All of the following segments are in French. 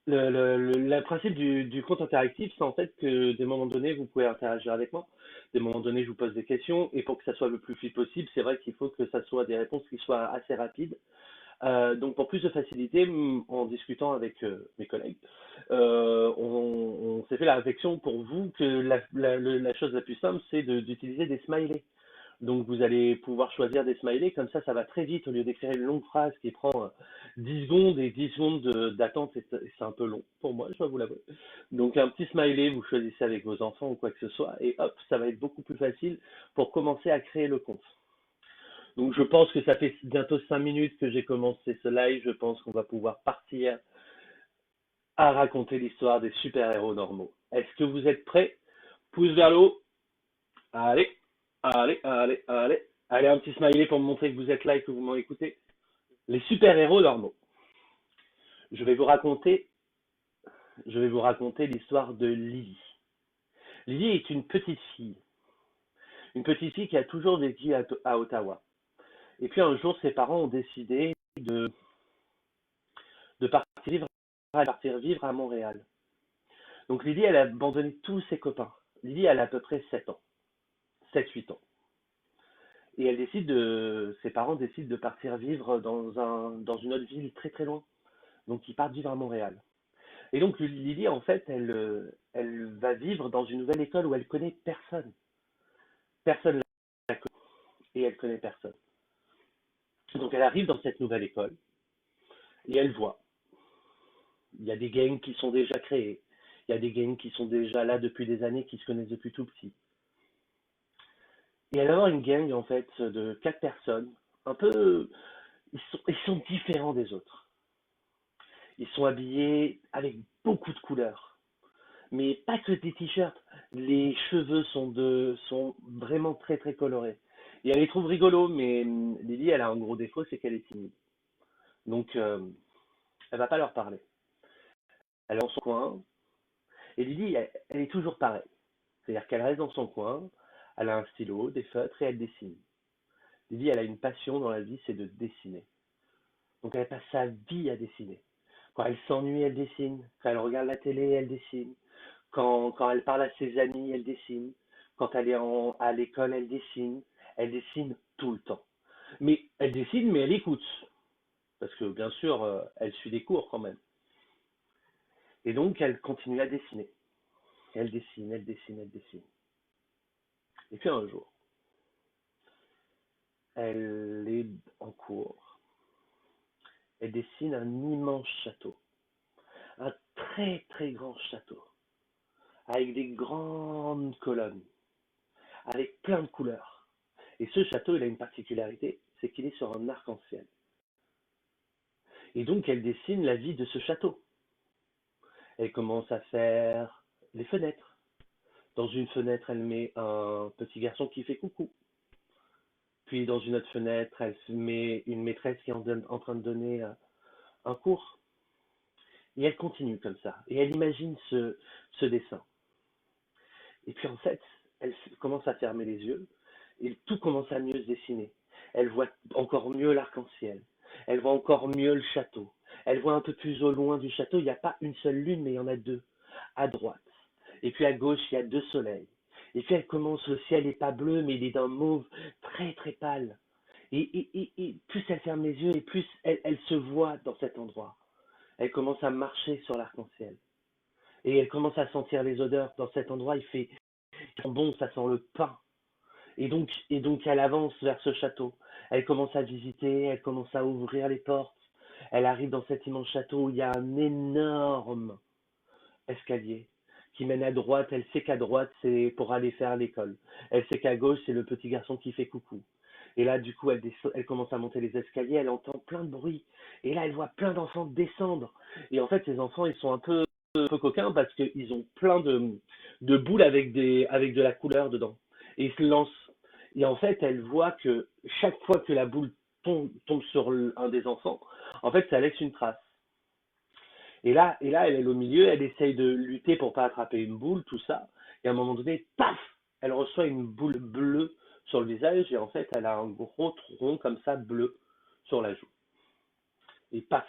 Le principe du compte interactif, c'est en fait que des moments donnés, vous pouvez interagir avec moi. Des moments donnés, je vous pose des questions. Et pour que ça soit le plus fluide possible, c'est vrai qu'il faut que ça soit des réponses qui soient assez rapides. Donc, pour plus de facilité, en discutant avec mes collègues, on s'est fait la réflexion pour vous que la chose la plus simple, c'est d'utiliser des smileys. Donc vous allez pouvoir choisir des smileys, comme ça va très vite au lieu d'écrire une longue phrase qui prend 10 secondes et 10 secondes d'attente, c'est un peu long pour moi, je dois vous l'avouer. Donc un petit smiley, vous choisissez avec vos enfants ou quoi que ce soit, et hop, ça va être beaucoup plus facile pour commencer à créer le compte. Donc je pense que ça fait bientôt 5 minutes que j'ai commencé ce live, je pense qu'on va pouvoir partir à raconter l'histoire des super-héros normaux. Est-ce que vous êtes prêts? Pouce vers le haut. Allez, allez, allez, allez. Allez, un petit smiley pour me montrer que vous êtes là et que vous m'en écoutez. Les super-héros normaux. Je vais vous raconter, je vais vous raconter l'histoire de Lily. Lily est une petite fille qui a toujours vécu à Ottawa. Et puis un jour, ses parents ont décidé de partir vivre à Montréal. Donc Lily, elle a abandonné tous ses copains. Lily, elle a à peu près 7 ans, 7-8 ans. Et ses parents décident de partir vivre dans une autre ville très très loin. Donc ils partent vivre à Montréal. Et donc Lily, en fait, elle va vivre dans une nouvelle école où elle connaît personne. Personne la connaît et elle connaît personne. Donc elle arrive dans cette nouvelle école et elle voit, il y a des gangs qui sont déjà créés, il y a des gangs qui sont déjà là depuis des années, qui se connaissent depuis tout petit. Et elle va avoir une gang en fait de 4 personnes, un peu, ils sont différents des autres. Ils sont habillés avec beaucoup de couleurs, mais pas que des t-shirts. Les cheveux sont vraiment très très colorés. Et elle les trouve rigolos, mais Lily, elle a un gros défaut, c'est qu'elle est timide. Donc, elle va pas leur parler. Elle est dans son coin. Et Lily, elle est toujours pareille. C'est-à-dire qu'elle reste dans son coin, elle a un stylo, des feutres et elle dessine. Lily, elle a une passion dans la vie, c'est de dessiner. Donc, elle passe sa vie à dessiner. Quand elle s'ennuie, elle dessine. Quand elle regarde la télé, elle dessine. Quand elle parle à ses amis, elle dessine. Quand elle est à l'école, elle dessine. Elle dessine tout le temps. Mais elle dessine, mais elle écoute. Parce que bien sûr, elle suit des cours quand même. Et donc, elle continue à dessiner. Elle dessine, elle dessine, elle dessine. Et puis un jour, elle est en cours. Elle dessine un immense château. Un très très grand château. Avec des grandes colonnes. Avec plein de couleurs. Et ce château, il a une particularité, c'est qu'il est sur un arc-en-ciel. Et donc, elle dessine la vie de ce château. Elle commence à faire les fenêtres. Dans une fenêtre, elle met un petit garçon qui fait coucou. Puis, dans une autre fenêtre, elle met une maîtresse qui est en train de donner un cours. Et elle continue comme ça. Et elle imagine ce dessin. Et puis, en fait, elle commence à fermer les yeux. Et tout commence à mieux se dessiner. Elle voit encore mieux l'arc-en-ciel. Elle voit encore mieux le château. Elle voit un peu plus au loin du château, il n'y a pas une seule lune, mais il y en a deux. À droite. Et puis à gauche, il y a deux soleils. Et puis elle commence, le ciel n'est pas bleu, mais il est d'un mauve très très pâle. Et plus elle ferme les yeux, et plus elle se voit dans cet endroit. Elle commence à marcher sur l'arc-en-ciel. Et elle commence à sentir les odeurs. Dans cet endroit, il sent bon, ça sent le pain. Et donc elle avance vers ce château. Elle commence à visiter, elle commence à ouvrir les portes. Elle arrive dans cet immense château où il y a un énorme escalier qui mène à droite. Elle sait qu'à droite, c'est pour aller faire l'école. Elle sait qu'à gauche, c'est le petit garçon qui fait coucou. Et là, du coup, elle commence à monter les escaliers, elle entend plein de bruit. Et là, elle voit plein d'enfants descendre. Et en fait, ces enfants, ils sont un peu coquins parce qu'ils ont plein de boules avec de la couleur dedans. Et ils se lancent. Et en fait, elle voit que chaque fois que la boule tombe sur un des enfants, en fait, ça laisse une trace. Et là, elle est au milieu, elle essaye de lutter pour pas attraper une boule, tout ça. Et à un moment donné, paf, elle reçoit une boule bleue sur le visage et en fait, elle a un gros tronc comme ça bleu sur la joue. Et paf,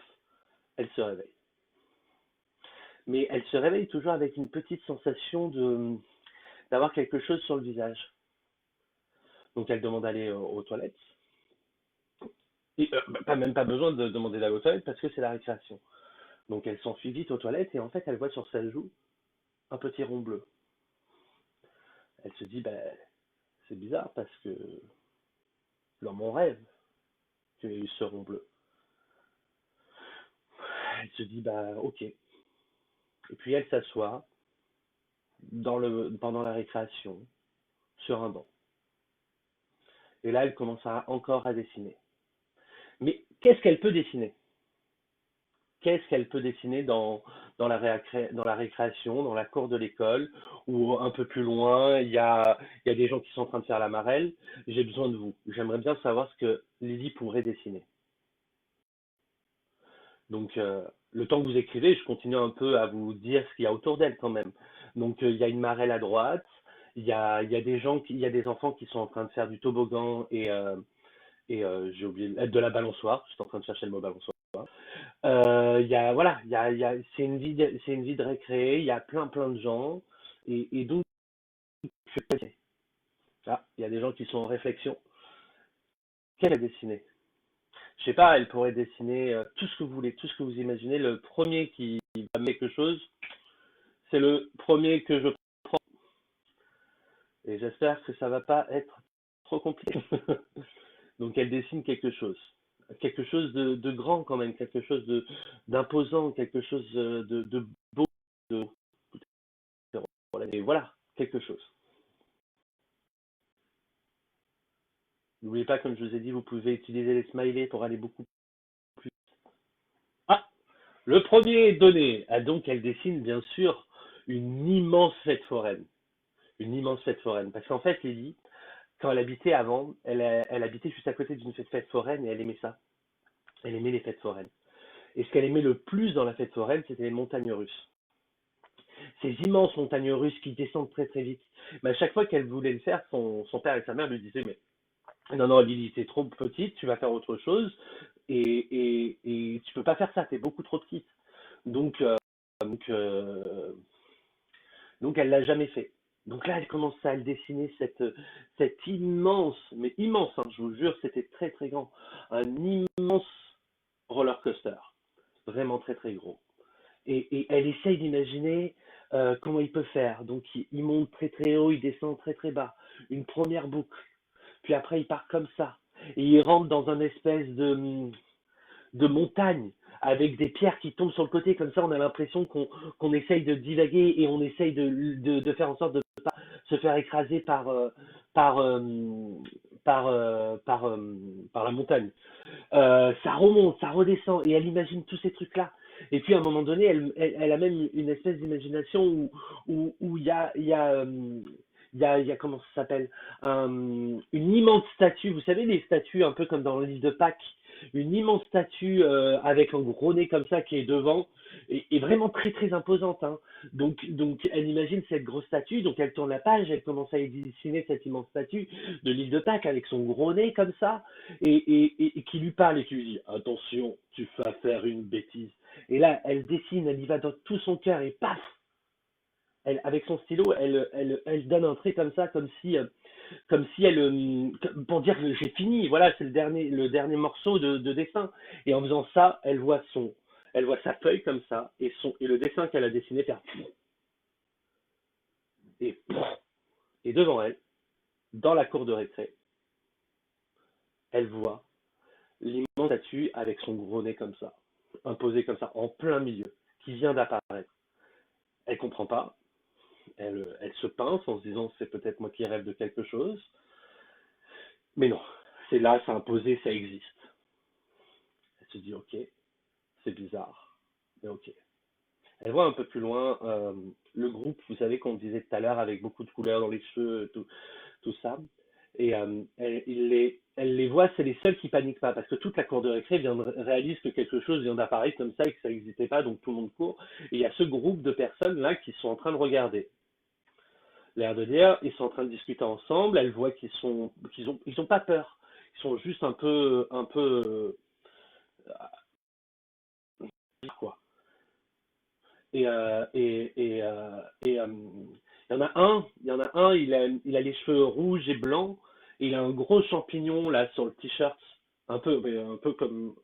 elle se réveille. mais elle se réveille toujours avec une petite sensation d'avoir quelque chose sur le visage. Donc elle demande d'aller aux toilettes. Et, même pas besoin de demander d'aller aux toilettes parce que c'est la récréation. Donc elle s'enfuit vite aux toilettes et en fait elle voit sur sa joue un petit rond bleu. Elle se dit, bah, c'est bizarre parce que dans mon rêve, qu'il y a eu ce rond bleu. Elle se dit, bah ok. Et puis elle s'assoit pendant la récréation sur un banc. Et là elle commence encore à dessiner. Mais qu'est-ce qu'elle peut dessiner? Qu'est-ce qu'elle peut dessiner dans la récréation, dans la cour de l'école, ou un peu plus loin, il y a des gens qui sont en train de faire la marelle. J'ai besoin de vous. J'aimerais bien savoir ce que Lily pourrait dessiner. Donc, le temps que vous écrivez, je continue un peu à vous dire ce qu'il y a autour d'elle quand même. Donc, il y a une marelle à droite, il y a des gens, il y a des enfants qui sont en train de faire du toboggan et j'ai oublié de la balançoire. Je suis en train de chercher le mot balançoire. Il y a, voilà, c'est une vie de récré, il y a plein de gens, et donc, il y a des gens qui sont en réflexion. Qu'elle a dessiné? Je sais pas, elle pourrait dessiner tout ce que vous voulez, tout ce que vous imaginez. Le premier qui va mettre quelque chose, c'est le premier que je prends, et j'espère que ça va pas être trop compliqué. Donc elle dessine quelque chose de grand quand même, quelque chose d'imposant, quelque chose de beau, de, et voilà, quelque chose. N'oubliez pas, comme je vous ai dit, vous pouvez utiliser les smileys pour aller beaucoup plus. Ah, le premier est donné. Ah, donc elle dessine bien sûr une immense fête foraine. Une immense fête foraine. Parce qu'en fait, Lily, quand elle habitait avant, elle habitait juste à côté d'une fête foraine et elle aimait ça. Elle aimait les fêtes foraines. Et ce qu'elle aimait le plus dans la fête foraine, c'était les montagnes russes. Ces immenses montagnes russes qui descendent très très vite. Mais à chaque fois qu'elle voulait le faire, son père et sa mère lui disaient, mais non, non, Lily, t'es trop petite, tu vas faire autre chose et tu peux pas faire ça, t'es beaucoup trop petite. Donc, euh, donc, euh, donc elle l'a jamais fait. Donc là, elle commence à le dessiner cette immense, mais immense, hein, je vous jure, c'était très très grand, un immense roller coaster, vraiment très très gros. Et elle essaye d'imaginer comment il peut faire. Donc il monte très très haut, il descend très très bas. Une première boucle, puis après il part comme ça. Et il rentre dans un espèce de montagne avec des pierres qui tombent sur le côté, comme ça on a l'impression qu'on essaye de divaguer et on essaye de faire en sorte de ne pas se faire écraser par, euh, par la montagne. Ça remonte, ça redescend et elle imagine tous ces trucs-là. Et puis à un moment donné, elle a même une espèce d'imagination où il y a, comment ça s'appelle, une immense statue, vous savez, les statues un peu comme dans le livre de Pâques, une immense statue avec un gros nez comme ça qui est devant, et vraiment très très imposante. Hein. Donc elle imagine cette grosse statue, donc elle tourne la page, elle commence à dessiner cette immense statue de l'île de Pâques avec son gros nez comme ça, et qui lui parle et qui lui dit attention, tu vas faire une bêtise. Et là, elle dessine, elle y va dans tout son cœur et paf, avec son stylo, elle donne un trait comme ça, comme si elle, pour dire que j'ai fini, voilà, c'est le dernier morceau de dessin. Et en faisant ça, elle voit sa feuille comme ça, et le dessin qu'elle a dessiné faire et, et devant elle, dans la cour de récré, elle voit l'immense statue avec son gros nez comme ça, imposé comme ça, en plein milieu, qui vient d'apparaître. Elle comprend pas, elle se pince en se disant c'est peut-être moi qui rêve de quelque chose, mais non, c'est là, c'est imposé, ça existe. Elle se dit ok, c'est bizarre, mais ok. Elle voit un peu plus loin le groupe, vous savez, qu'on disait tout à l'heure, avec beaucoup de couleurs dans les cheveux, tout ça. Et elle les voit, c'est les seuls qui paniquent pas, parce que toute la cour de récré réalise que quelque chose vient d'apparaître comme ça et que ça n'existait pas, donc tout le monde court. Et il y a ce groupe de personnes là qui sont en train de regarder. L'air de dire, ils sont en train de discuter ensemble, elle voit qu'ils ont pas peur. Ils sont juste un peu, quoi. il y en a un, il a les cheveux rouges et blancs, et il a un gros champignon là sur le t-shirt, un peu comme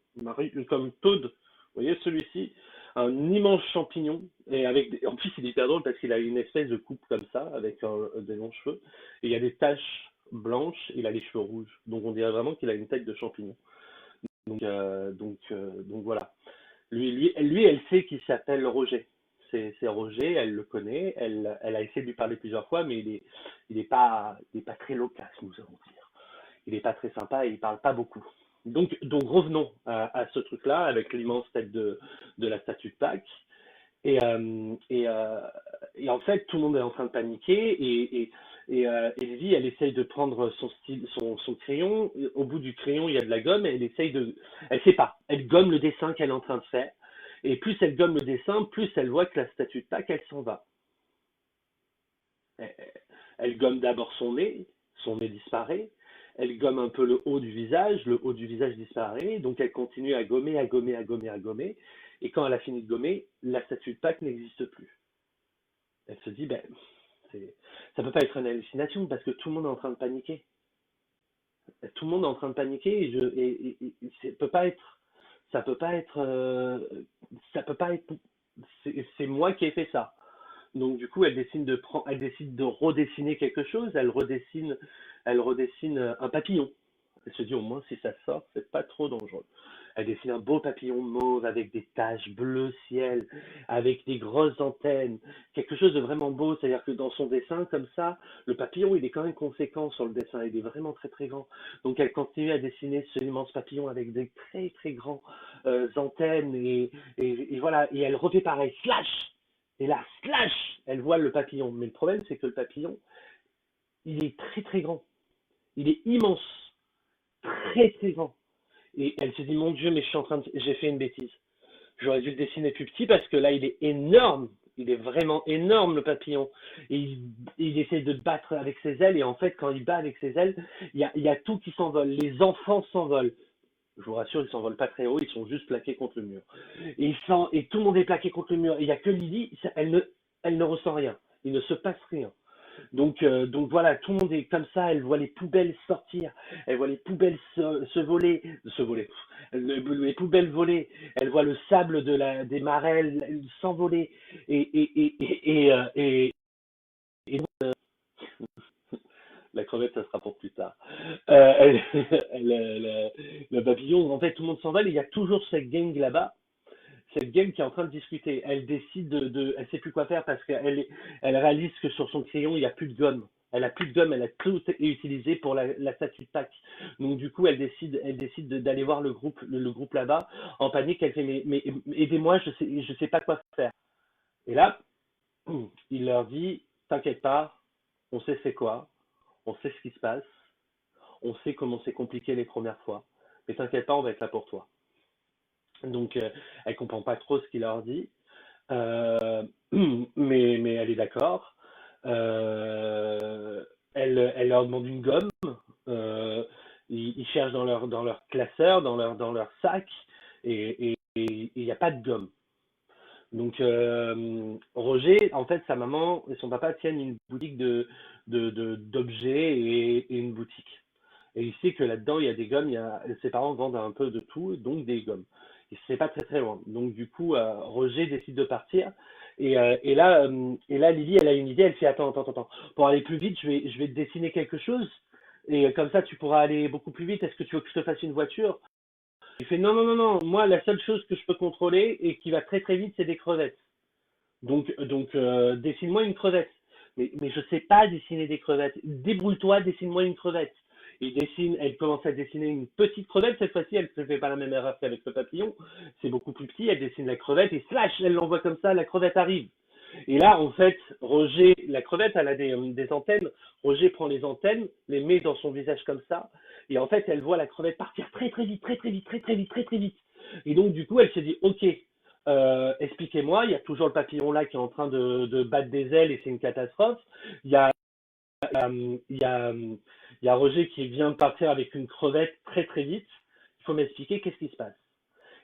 Toad, vous voyez celui-ci, un immense champignon, et en plus il est hyper drôle parce qu'il a une espèce de coupe comme ça, avec des longs cheveux, et il y a des taches blanches, il a les cheveux rouges, donc on dirait vraiment qu'il a une tête de champignon. Donc voilà. Lui, elle sait qu'il s'appelle Roger. C'est Roger, elle le connaît, elle a essayé de lui parler plusieurs fois, mais il est pas très loquace, nous allons dire. Il est pas très sympa et il parle pas beaucoup. Donc revenons à ce truc-là avec l'immense tête de la statue de Pâques. Et, euh, et, euh, et en fait, tout le monde est en train de paniquer et Lily, elle essaye de prendre son crayon. Au bout du crayon, il y a de la gomme. Et elle sait pas. Elle gomme le dessin qu'elle est en train de faire. Et plus elle gomme le dessin, plus elle voit que la statue de Pâques, elle s'en va. Elle, elle gomme d'abord son nez disparaît. Elle gomme un peu le haut du visage disparaît. Donc elle continue à gommer, à gommer, à gommer, à gommer. Et quand elle a fini de gommer, la statue de Pâques n'existe plus. Elle se dit, ben, c'est, ça peut pas être une hallucination parce que tout le monde est en train de paniquer. Tout le monde est en train de paniquer ça peut pas être, ça peut pas être, c'est moi qui ai fait ça. Donc du coup, elle décide de redessiner quelque chose. Elle redessine un papillon. Elle se dit au moins si ça sort, c'est pas trop dangereux. Elle dessine un beau papillon mauve avec des taches bleu ciel, avec des grosses antennes, quelque chose de vraiment beau. C'est-à-dire que dans son dessin, comme ça, le papillon, il est quand même conséquent sur le dessin. Il est vraiment très très grand. Donc elle continue à dessiner ce immense papillon avec des très très grands antennes et voilà. Et elle refait pareil, slash. Et là, slash, elle voit le papillon. Mais le problème, c'est que le papillon, il est très très grand. Il est immense, très très grand. Et elle se dit, mon Dieu, mais j'ai fait une bêtise. J'aurais dû le dessiner plus petit parce que là, il est énorme. Il est vraiment énorme, le papillon. Et il essaie de battre avec ses ailes. Et en fait, quand il bat avec ses ailes, il y a tout qui s'envole. Les enfants s'envolent. Je vous rassure, ils s'envolent pas très haut. Ils sont juste plaqués contre le mur. Et tout le monde est plaqué contre le mur. Il n'y a que Lily. Elle ne ressent rien. Il ne se passe rien. Donc voilà, tout le monde est comme ça, elle voit les poubelles sortir, elle voit les poubelles les poubelles voler, elle voit le sable des marais s'envoler, et la crevette, ça sera pour plus tard. Euh, elle- le papillon, en fait, tout le monde s'envole, et il y a toujours cette gang là-bas, cette game qui est en train de discuter. Elle décide elle sait plus quoi faire parce qu'elle réalise que sur son crayon, il n'y a plus de gomme. Elle a plus de gomme, elle a tout utilisé pour la statue de Pâques. Donc du coup, elle décide d'aller voir le groupe là-bas en panique. Elle fait mais aidez-moi, je sais pas quoi faire. Et là, il leur dit, t'inquiète pas, on sait c'est quoi, on sait ce qui se passe, on sait comment c'est compliqué les premières fois, mais t'inquiète pas, on va être là pour toi. Donc elle comprend pas trop ce qu'il leur dit. Euh, mais elle est d'accord. Euh, elle leur demande une gomme. Euh, ils cherchent dans leur classeur, dans leur sac, et il n'y a pas de gomme. Donc Roger, en fait, sa maman et son papa tiennent une boutique d'objets et une boutique. Et il sait que là-dedans, il y a des gommes, ses parents vendent un peu de tout, donc des gommes. Et c'est pas très très loin. Donc du coup, Roger décide de partir. Et là, Lily, elle a une idée, elle fait, attends, attends, attends. Pour aller plus vite, je vais te dessiner quelque chose. Et comme ça, tu pourras aller beaucoup plus vite. Est-ce que tu veux que je te fasse une voiture? Il fait, non, non, non, non. Moi, la seule chose que je peux contrôler et qui va très très vite, c'est des crevettes. Donc, dessine-moi une crevette. Mais je sais pas dessiner des crevettes. Débrouille-toi, dessine-moi une crevette. Elle commence à dessiner une petite crevette. Cette fois-ci, elle ne fait pas la même erreur qu'avec le papillon. C'est beaucoup plus petit. Elle dessine la crevette et slash, elle l'envoie comme ça. La crevette arrive. Et là, en fait, Roger, la crevette, elle a des antennes. Roger prend les antennes, les met dans son visage comme ça. Et en fait, elle voit la crevette partir très très vite, très très vite, très très vite, très très vite. Et donc, du coup, elle se dit, OK, expliquez-moi, il y a toujours le papillon là qui est en train de battre des ailes et c'est une catastrophe. Il y a, il y a, il y a Roger qui vient de partir avec une crevette très très vite. Il faut m'expliquer qu'est-ce qui se passe.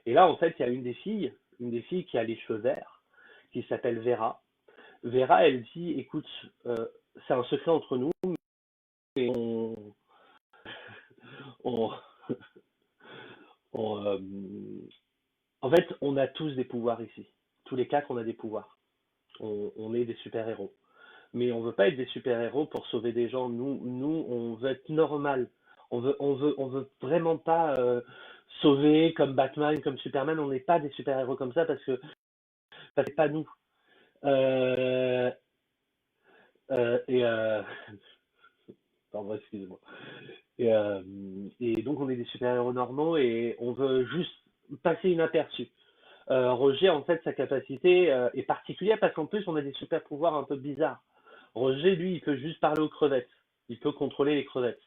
Et là, en fait, il y a une des filles qui a les cheveux verts, qui s'appelle Vera. Vera, elle dit, écoute, c'est un secret entre nous, mais on, on, en fait, on a tous des pouvoirs ici. Tous les quatre, on a des pouvoirs. On est des super-héros. Mais on veut pas être des super-héros pour sauver des gens. Nous, on veut être normal. On veut vraiment pas sauver comme Batman, comme Superman. On n'est pas des super-héros comme ça parce que c'est pas nous. Euh, et pardon, excusez-moi. Et, euh, et donc on est des super-héros normaux et on veut juste passer inaperçu. Roger, en fait, sa capacité est particulière parce qu'en plus, on a des super pouvoirs un peu bizarres. Roger, lui, il peut juste parler aux crevettes. Il peut contrôler les crevettes.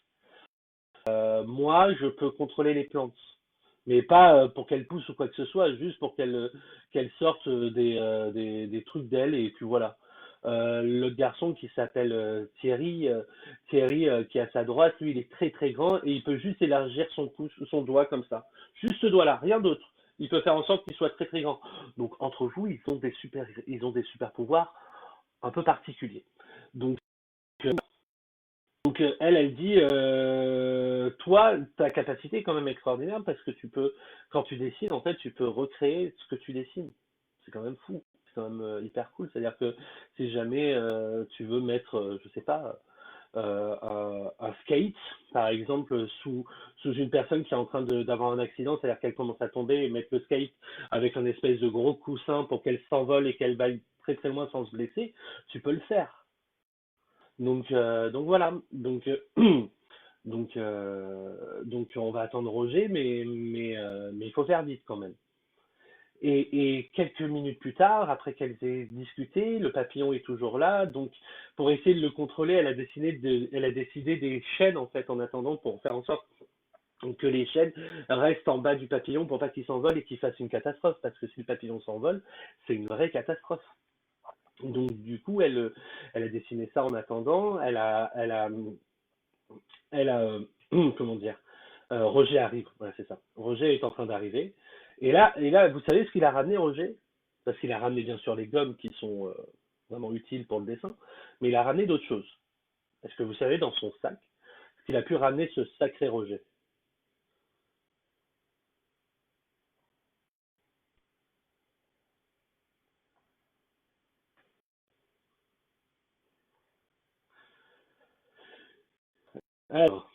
Moi, je peux contrôler les plantes. Mais pas pour qu'elles poussent ou quoi que ce soit, juste pour qu'elles sortent des trucs d'elles et puis voilà. L'autre garçon qui s'appelle Thierry qui est à sa droite, lui il est très très grand et il peut juste élargir son pouce, son doigt comme ça. Juste ce doigt-là, rien d'autre. Il peut faire en sorte qu'il soit très très grand. Donc entre vous, ils ont des super pouvoirs un peu particuliers. Donc elle dit, toi, ta capacité est quand même extraordinaire parce que tu peux, quand tu dessines, en fait, tu peux recréer ce que tu dessines. C'est quand même fou, c'est quand même hyper cool. C'est-à-dire que si jamais tu veux mettre, je sais pas, un skate, par exemple, sous une personne qui est en train d'avoir un accident, c'est-à-dire qu'elle commence à tomber et mettre le skate avec un espèce de gros coussin pour qu'elle s'envole et qu'elle vaille très très loin sans se blesser, tu peux le faire. Donc voilà. Donc on va attendre Roger, mais il faut faire vite quand même. Et quelques minutes plus tard, après qu'elles aient discuté, le papillon est toujours là. Donc pour essayer de le contrôler, elle a décidé des chaînes en fait en attendant pour faire en sorte que les chaînes restent en bas du papillon pour pas qu'il s'envole et qu'il fasse une catastrophe. Parce que si le papillon s'envole, c'est une vraie catastrophe. Donc du coup, elle a dessiné ça en attendant. Elle a, comment dire, Roger arrive, voilà, c'est ça. Roger est en train d'arriver. Et là, vous savez ce qu'il a ramené, Roger? Parce qu'il a ramené bien sûr les gommes qui sont vraiment utiles pour le dessin, mais il a ramené d'autres choses. Est-ce que vous savez dans son sac ce qu'il a pu ramener ce sacré Roger? Alors,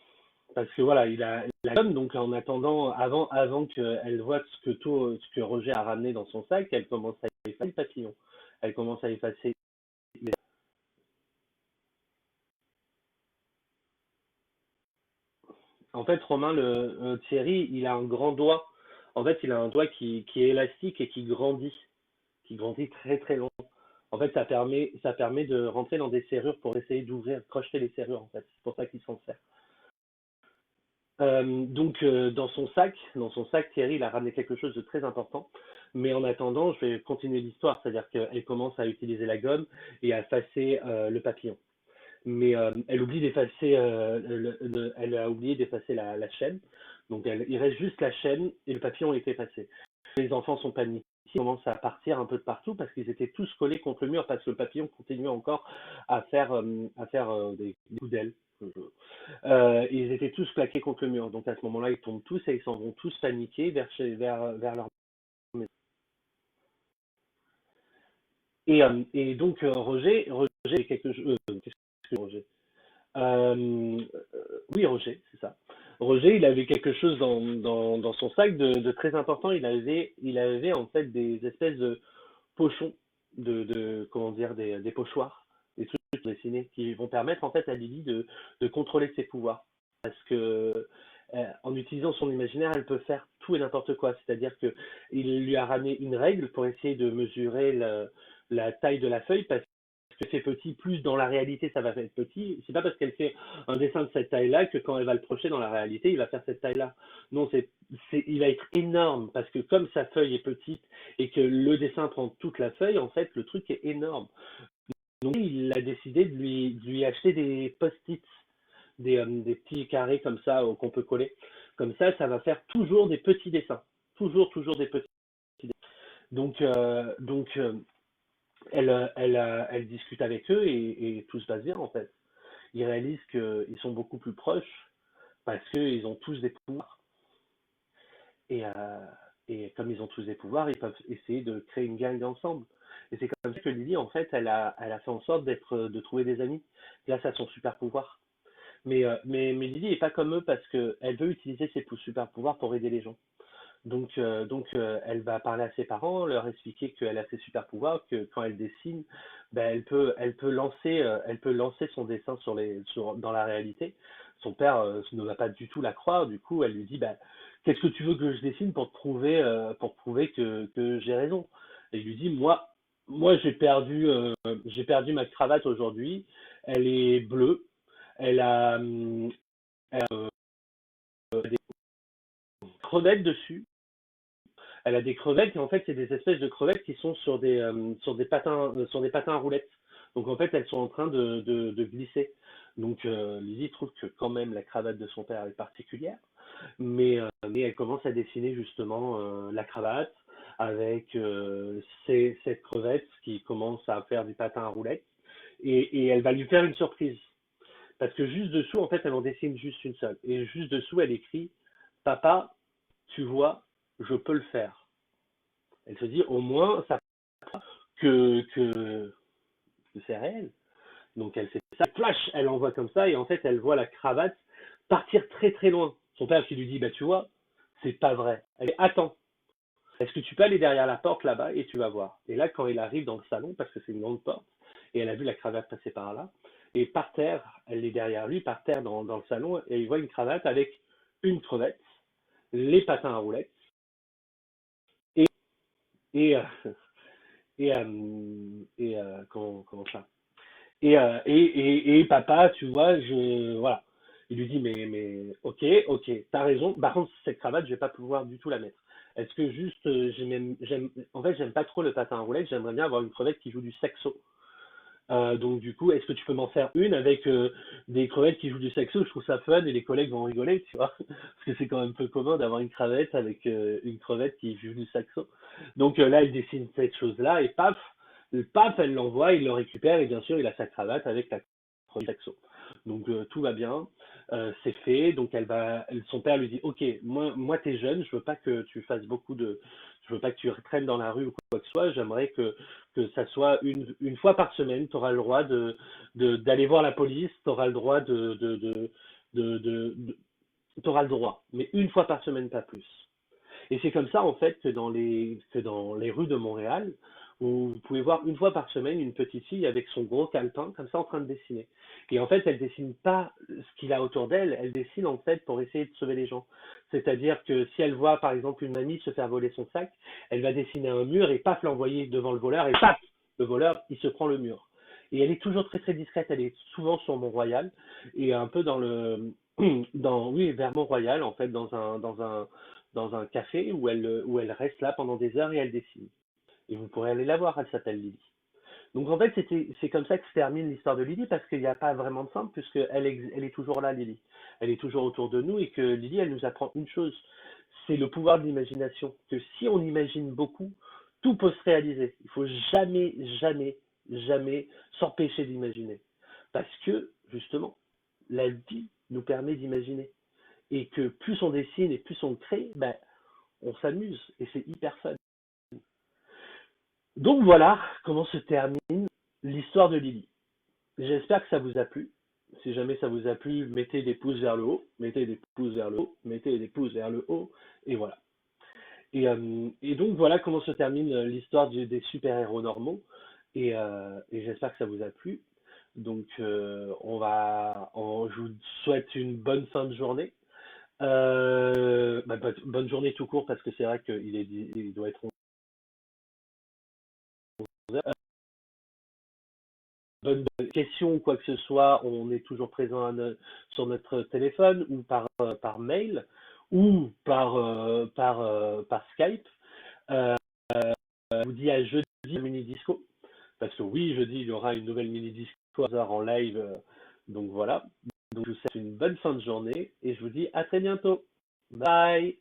parce que voilà, il a la gomme, donc en attendant, avant qu'elle voit ce que Roger a ramené dans son sac, elle commence à effacer le papillon. Elle commence à effacer. En fait, Romain, Thierry, il a un grand doigt. En fait, il a un doigt qui est élastique et qui grandit très très long. En fait, ça permet de rentrer dans des serrures pour essayer d'ouvrir, crocheter les serrures. En fait, c'est pour ça qu'il s'en sert. Donc, dans son sac, Thierry, il a ramené quelque chose de très important. Mais en attendant, je vais continuer l'histoire, c'est-à-dire qu'elle commence à utiliser la gomme et à effacer le papillon. Mais elle oublie d'effacer, elle a oublié d'effacer la chaîne. Donc il reste juste la chaîne et le papillon est effacé. Les enfants sont paniqués, ils commencent à partir un peu de partout parce qu'ils étaient tous collés contre le mur parce que le papillon continuait encore à faire des coups d'aile. Ils étaient tous plaqués contre le mur. Donc à ce moment-là, ils tombent tous et ils s'en vont tous paniquer vers leur maison. Et donc Roger, quelque chose. Qu'est-ce que Roger? Euh, oui, Roger, c'est ça. Roger, il avait quelque chose dans son sac de très important. Il avait en fait des espèces de pochons, comment dire, des pochoirs, des trucs dessinés qui vont permettre en fait à Lily de contrôler ses pouvoirs. Parce que en utilisant son imaginaire, elle peut faire tout et n'importe quoi. C'est-à-dire que il lui a ramené une règle pour essayer de mesurer la taille de la feuille parce que c'est petit, plus dans la réalité ça va être petit. C'est pas parce qu'elle fait un dessin de cette taille-là que quand elle va le projeter dans la réalité, il va faire cette taille-là. Non, il va être énorme parce que comme sa feuille est petite et que le dessin prend toute la feuille, en fait, le truc est énorme. Donc il a décidé de lui acheter des post-it, des petits carrés comme ça qu'on peut coller. Comme ça va faire toujours des petits dessins. Toujours, toujours des petits dessins. Donc, elle discute avec eux et tout se passe bien en fait. Ils réalisent qu'ils sont beaucoup plus proches parce qu'ils ont tous des pouvoirs. Et, et comme ils ont tous des pouvoirs, ils peuvent essayer de créer une gang ensemble. Et c'est comme ça que Lily, en fait, elle a fait en sorte de trouver des amis grâce à son super pouvoir. Mais Lily est pas comme eux parce qu'elle veut utiliser ses super pouvoirs pour aider les gens. Elle va parler à ses parents, leur expliquer qu'elle a ses super pouvoirs, que quand elle dessine, ben, elle peut lancer son dessin dans la réalité. Son père ne va pas du tout la croire, du coup, elle lui dit, ben, qu'est-ce que tu veux que je dessine pour prouver que j'ai raison? Et il lui dit, moi j'ai perdu ma cravate aujourd'hui, elle est bleue, elle a, elle a des crevettes dessus. Elle a des crevettes et en fait, c'est des espèces de crevettes qui sont sur des patins à roulettes. Donc en fait, elles sont en train de glisser. Donc Lizzie trouve que quand même la cravate de son père est particulière, mais elle commence à dessiner justement la cravate avec cette crevette qui commence à faire du patin à roulettes et elle va lui faire une surprise. Parce que juste dessous, en fait, elle en dessine juste une seule. Et juste dessous, elle écrit: Papa, tu vois, je peux le faire. Elle se dit au moins ça que c'est réel. Donc elle fait ça, flash, elle envoie comme ça et en fait elle voit la cravate partir très très loin. Son père qui lui dit bah tu vois, c'est pas vrai. Elle dit attends, est-ce que tu peux aller derrière la porte là-bas et tu vas voir. Et là quand il arrive dans le salon parce que c'est une grande porte et elle a vu la cravate passer par là et par terre, elle est derrière lui par terre dans le salon et il voit une cravate avec une crevette, les patins à roulettes et et comment ça et papa, tu vois, voilà. Il lui dit, ok, ok, t'as raison. Par contre, cette cravate, je vais pas pouvoir du tout la mettre. Est-ce que juste, en fait, j'aime pas trop le patin à roulettes. J'aimerais bien avoir une crevette qui joue du saxo. Donc du coup, est-ce que tu peux m'en faire une avec des crevettes qui jouent du saxo? Je trouve ça fun et les collègues vont rigoler, tu vois, parce que c'est quand même peu commun d'avoir une crevette avec une crevette qui joue du saxo. Donc là, il dessine cette chose-là et paf, elle l'envoie, il le récupère et bien sûr, il a sa cravate avec la crevette du saxo. Donc tout va bien, c'est fait. Donc son père lui dit, ok, moi t'es jeune, je veux pas que tu fasses je veux pas que tu traînes dans la rue ou quoi que ce soit. J'aimerais que ça soit une fois par semaine, tu auras le droit d'aller voir la police, tu auras le droit t'auras le droit, mais une fois par semaine, pas plus. Et c'est comme ça, en fait, que dans les rues de Montréal, où vous pouvez voir une fois par semaine une petite fille avec son gros calepin, comme ça, en train de dessiner. Et en fait, elle dessine pas ce qu'il a autour d'elle, elle dessine, en fait, pour essayer de sauver les gens. C'est-à-dire que si elle voit, par exemple, une mamie se faire voler son sac, elle va dessiner un mur et paf, l'envoyer devant le voleur, et paf, le voleur, il se prend le mur. Et elle est toujours très très discrète, elle est souvent sur Mont-Royal, et un peu oui, vers Mont-Royal, en fait, dans un café où elle reste là pendant des heures et elle dessine. Et vous pourrez aller la voir, elle s'appelle Lily. Donc en fait, c'est comme ça que se termine l'histoire de Lily parce qu'il n'y a pas vraiment de fin puisque elle est toujours là, Lily. Elle est toujours autour de nous et que Lily, elle nous apprend une chose, c'est le pouvoir de l'imagination. Que si on imagine beaucoup, tout peut se réaliser. Il faut jamais, jamais, jamais s'empêcher d'imaginer. Parce que, justement, la vie nous permet d'imaginer. Et que plus on dessine et plus on crée, ben, on s'amuse et c'est hyper fun. Donc voilà comment se termine l'histoire de Lily. J'espère que ça vous a plu. Si jamais ça vous a plu, mettez des pouces vers le haut, mettez des pouces vers le haut, mettez des pouces vers le haut, et voilà. Et donc voilà comment se termine l'histoire des super-héros normaux, et j'espère que ça vous a plu. Donc je vous souhaite une bonne fin de journée. Bonne journée tout court parce que c'est vrai il doit être 11h. Bonne question ou quoi que ce soit, on est toujours présent sur notre téléphone ou par mail ou par Skype. Euh, je vous dis à jeudi mini disco parce que oui, jeudi il y aura une nouvelle mini disco en live. Donc voilà. Donc je vous souhaite une bonne fin de journée et je vous dis à très bientôt. Bye.